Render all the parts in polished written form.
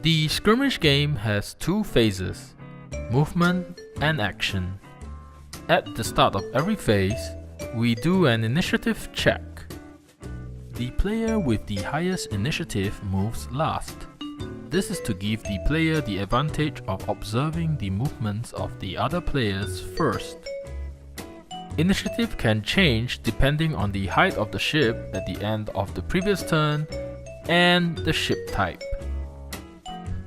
The skirmish game has two phases, movement and action. At the start of every phase, we do an initiative check. The player with the highest initiative moves last. This is to give the player the advantage of observing the movements of the other players first. Initiative can change depending on the height of the ship at the end of the previous turn and the ship type.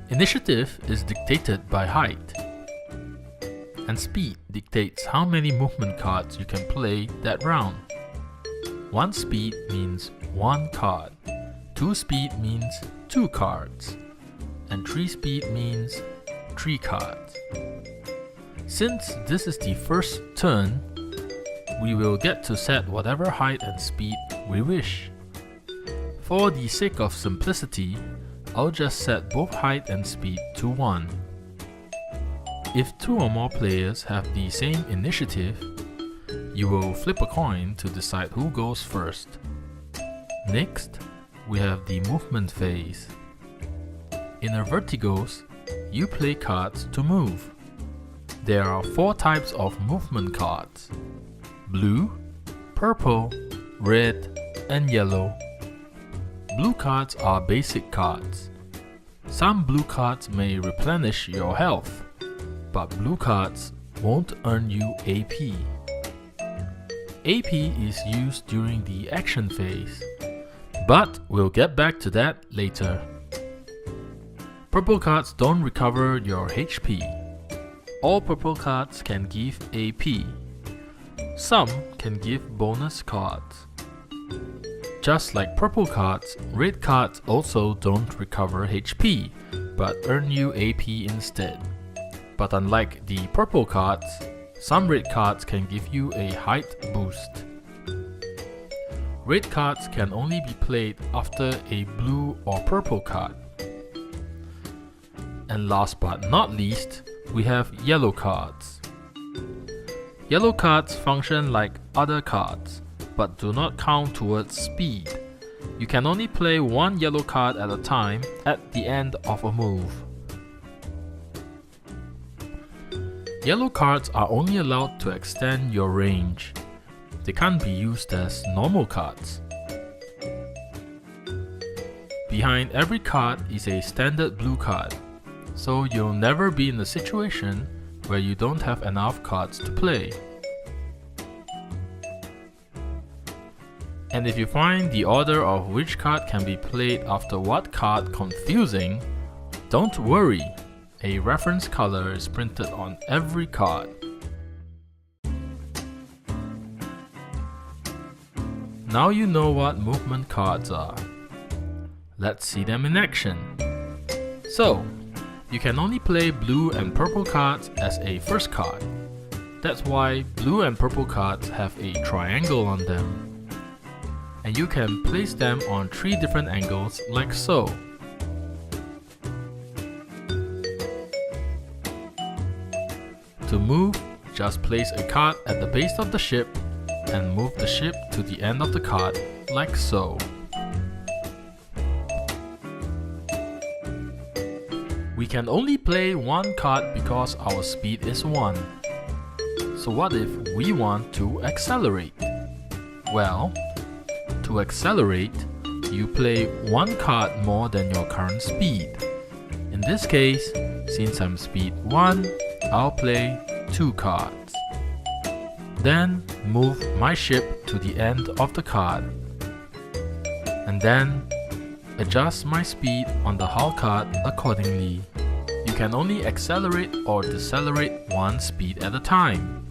Initiative is dictated by height, and speed dictates how many movement cards you can play that round. 1 speed means 1 card, 2 speed means 2 cards, and 3 speed means 3 cards. Since this is the first turn, we will get to set whatever height and speed we wish. For the sake of simplicity, I'll just set both height and speed to 1. If 2 or more players have the same initiative, you will flip a coin to decide who goes first. Next, we have the movement phase. In Avertigos, you play cards to move. There are 4 types of movement cards: blue, purple, red, and yellow. Blue cards are basic cards. Some blue cards may replenish your health, but blue cards won't earn you AP. AP is used during the action phase, but we'll get back to that later. Purple cards don't recover your HP. All purple cards can give AP. Some can give bonus cards. Just like purple cards, red cards also don't recover HP, but earn you AP instead. But unlike the purple cards, some red cards can give you a height boost. Red cards can only be played after a blue or purple card. And last but not least, we have yellow cards. Yellow cards function like other cards, but do not count towards speed. You can only play 1 yellow card at a time at the end of a move. Yellow cards are only allowed to extend your range. They can't be used as normal cards. Behind every card is a standard blue card, so you'll never be in a situation where you don't have enough cards to play. And if you find the order of which card can be played after what card confusing, don't worry, a reference color is printed on every card. Now you know what movement cards are. Let's see them in action. So, you can only play blue and purple cards as a first card. That's why blue and purple cards have a triangle on them. And you can place them on 3 different angles like so. To move, just place a card at the base of the ship and move the ship to the end of the card like so. We can only play 1 card because our speed is 1. So what if we want to accelerate? Well, to accelerate, you play 1 card more than your current speed. In this case, since I'm speed 1, I'll play 2 cards. Then move my ship to the end of the card. And then adjust my speed on the hull card accordingly. You can only accelerate or decelerate 1 speed at a time.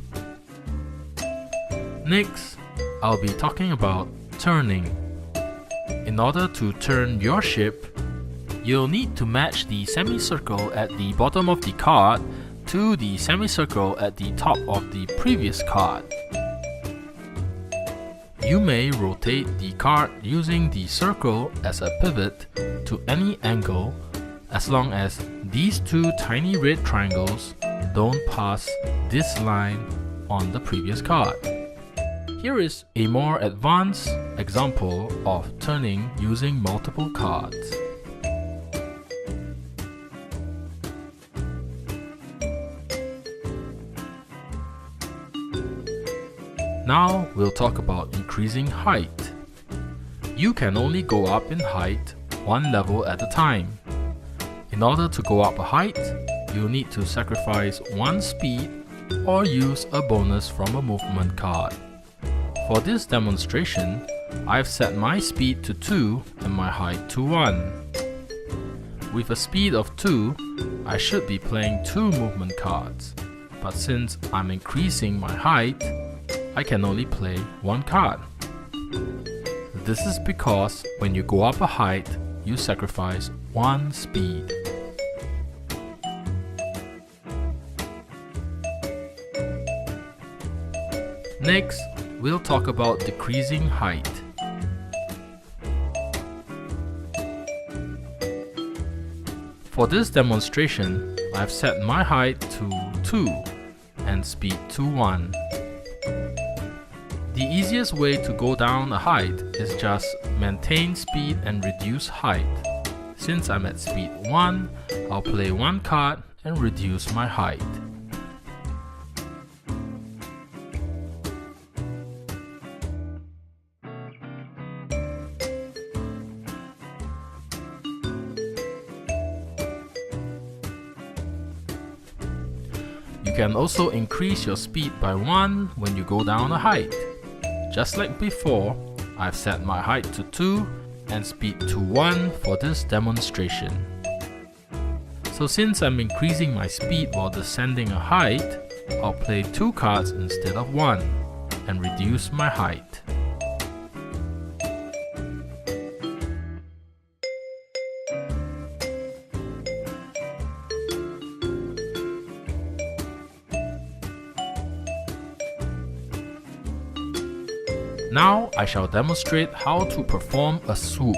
Next, I'll be talking about turning. In order to turn your ship, you'll need to match the semicircle at the bottom of the card to the semicircle at the top of the previous card. You may rotate the card using the circle as a pivot to any angle as long as these 2 tiny red triangles don't pass this line on the previous card. Here is a more advanced example of turning using multiple cards. Now we'll talk about increasing height. You can only go up in height one level at a time. In order to go up a height, you'll need to sacrifice one speed or use a bonus from a movement card. For this demonstration, I've set my speed to 2 and my height to 1. With a speed of 2, I should be playing 2 movement cards, but since I'm increasing my height, I can only play 1 card. This is because when you go up a height, you sacrifice 1 speed. Next, we'll talk about decreasing height. For this demonstration, I've set my height to 2 and speed to 1. The easiest way to go down a height is just maintain speed and reduce height. Since I'm at speed 1, I'll play 1 card and reduce my height. You can also increase your speed by 1 when you go down a height. Just like before, I've set my height to 2 and speed to 1 for this demonstration. So since I'm increasing my speed while descending a height, I'll play 2 cards instead of 1 and reduce my height. Now I shall demonstrate how to perform a swoop.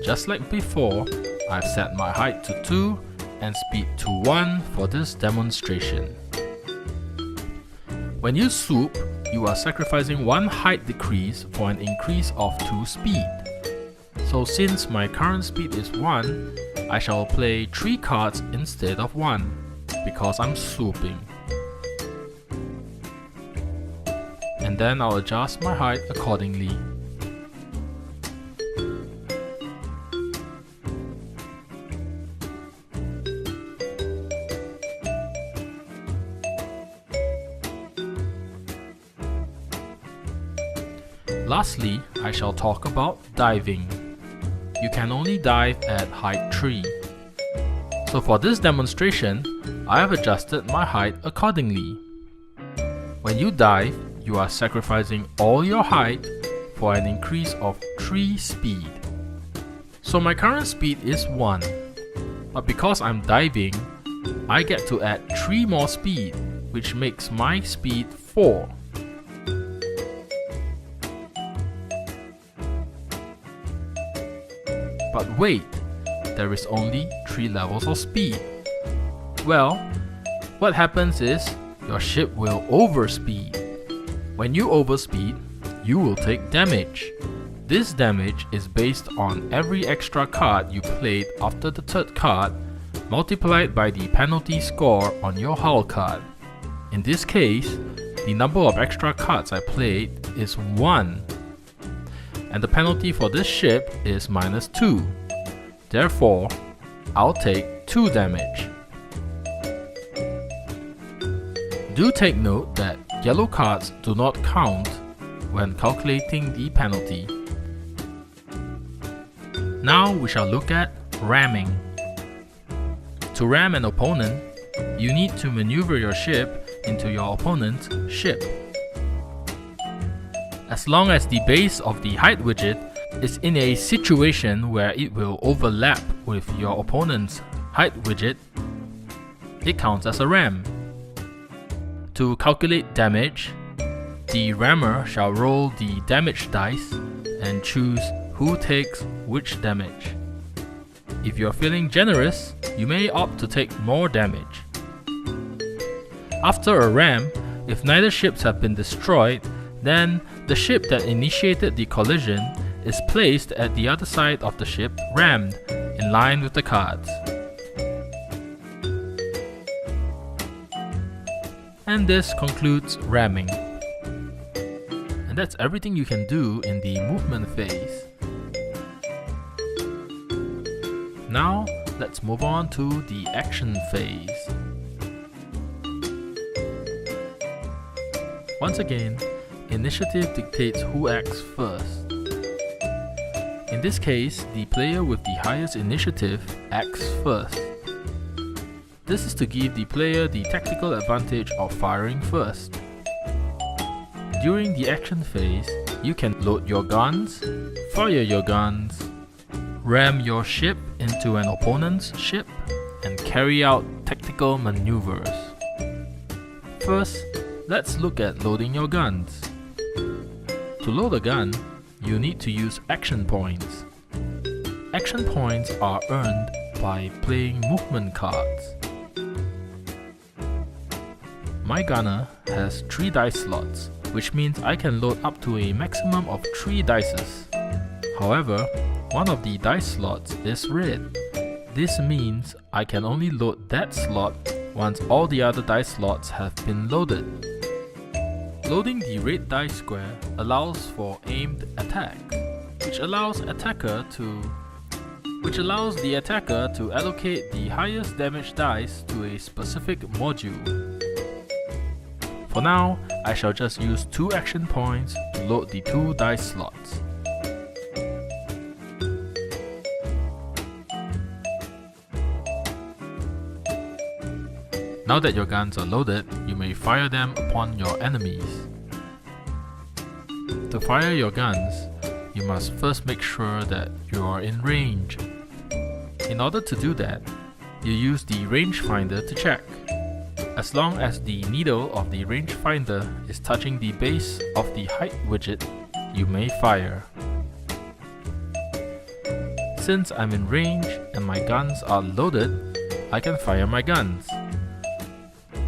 Just like before, I've set my height to 2 and speed to 1 for this demonstration. When you swoop, you are sacrificing 1 height decrease for an increase of 2 speed. So since my current speed is 1, I shall play 3 cards instead of 1 because I'm swooping. And then I'll adjust my height accordingly. Lastly, I shall talk about diving. You can only dive at height 3. So for this demonstration, I have adjusted my height accordingly. When you dive, you are sacrificing all your height for an increase of 3 speed. So my current speed is 1, but because I'm diving, I get to add 3 more speed, which makes my speed 4. But wait, there is only 3 levels of speed. Well, what happens is your ship will overspeed. When you overspeed, you will take damage. This damage is based on every extra card you played after the 3rd card, multiplied by the penalty score on your hull card. In this case, the number of extra cards I played is 1, and the penalty for this ship is -2. Therefore, I'll take 2 damage. Do take note that yellow cards do not count when calculating the penalty. Now we shall look at ramming. To ram an opponent, you need to maneuver your ship into your opponent's ship. As long as the base of the height widget is in a situation where it will overlap with your opponent's height widget, it counts as a ram. To calculate damage, the rammer shall roll the damage dice and choose who takes which damage. If you're feeling generous, you may opt to take more damage. After a ram, if neither ships have been destroyed, then the ship that initiated the collision is placed at the other side of the ship rammed, in line with the cards. And this concludes ramming. And that's everything you can do in the movement phase. Now, let's move on to the action phase. Once again, initiative dictates who acts first. In this case, the player with the highest initiative acts first. This is to give the player the tactical advantage of firing first. During the action phase, you can load your guns, fire your guns, ram your ship into an opponent's ship, and carry out tactical maneuvers. First, let's look at loading your guns. To load a gun, you need to use action points. Action points are earned by playing movement cards. My gunner has 3 dice slots, which means I can load up to a maximum of 3 dices. However, one of the dice slots is red. This means I can only load that slot once all the other dice slots have been loaded. Loading the red dice square allows for aimed attack, which allows the attacker to allocate the highest damage dice to a specific module. For now, I shall just use 2 action points to load the 2 dice slots. Now that your guns are loaded, you may fire them upon your enemies. To fire your guns, you must first make sure that you are in range. In order to do that, you use the rangefinder to check. As long as the needle of the rangefinder is touching the base of the height widget, you may fire. Since I'm in range and my guns are loaded, I can fire my guns.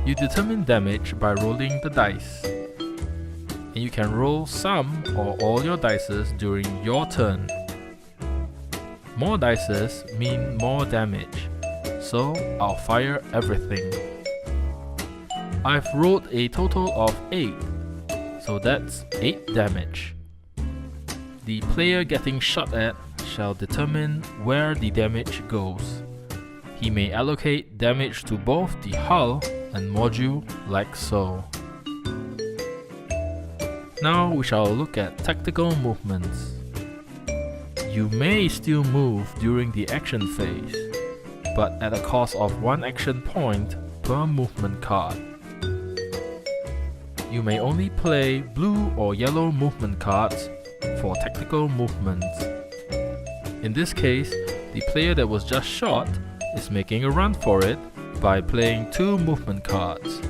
You determine damage by rolling the dice, and you can roll some or all your dices during your turn. More dices mean more damage, so I'll fire everything. I've rolled a total of 8, so that's 8 damage. The player getting shot at shall determine where the damage goes. He may allocate damage to both the hull and module like so. Now we shall look at tactical movements. You may still move during the action phase, but at a cost of 1 action point per movement card. You may only play blue or yellow movement cards for tactical movements. In this case, the player that was just shot is making a run for it by playing 2 movement cards.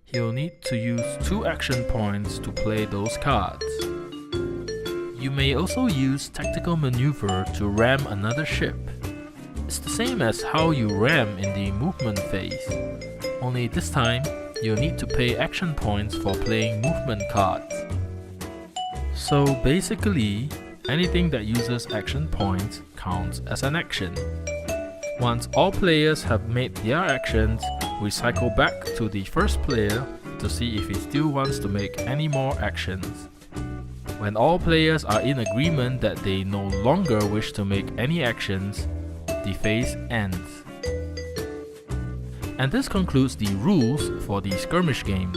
He'll need to use 2 action points to play those cards. You may also use tactical maneuver to ram another ship. It's the same as how you ram in the movement phase, only this time you'll need to pay action points for playing movement cards. So basically, anything that uses action points counts as an action. Once all players have made their actions, we cycle back to the first player to see if he still wants to make any more actions. When all players are in agreement that they no longer wish to make any actions, the phase ends. And this concludes the rules for the skirmish game.